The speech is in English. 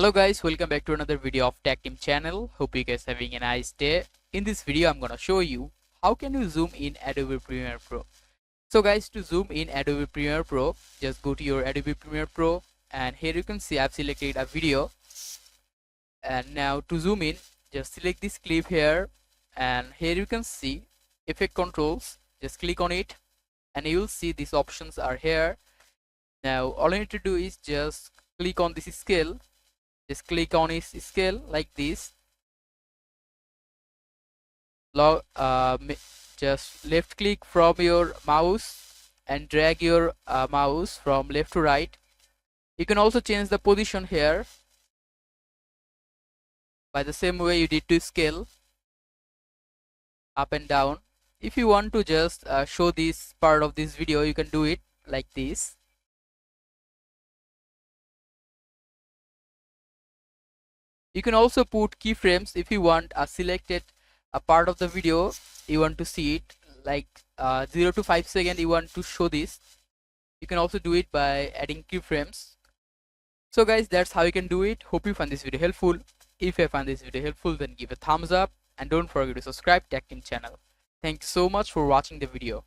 Hello guys, welcome back to another video of Tech Team channel. Hope you guys having a nice day. In this video I'm gonna show you how can you zoom in Adobe Premiere Pro. So guys, to zoom in Adobe Premiere Pro, just go to your Adobe Premiere Pro, and here you can see I've selected a video. And now to zoom in, just select this clip here, and here you can see effect controls. Just click on it and you will see these options are here. Now all you need to do is just click on this scale. Just click on its scale like this. Just left click from your mouse and drag your mouse from left to right. You can also change the position here by the same way you did to scale up and down. If you want to just show this part of this video, you can do it like this. You can also put keyframes if you want a selected part of the video you want to see it, like 0 to 5 seconds you want to show this. You can also do it by adding keyframes. So guys, that's how you can do it. Hope you find this video helpful. If you find this video helpful, then give a thumbs up and don't forget to subscribe Tech Team channel. Thanks so much for watching the video.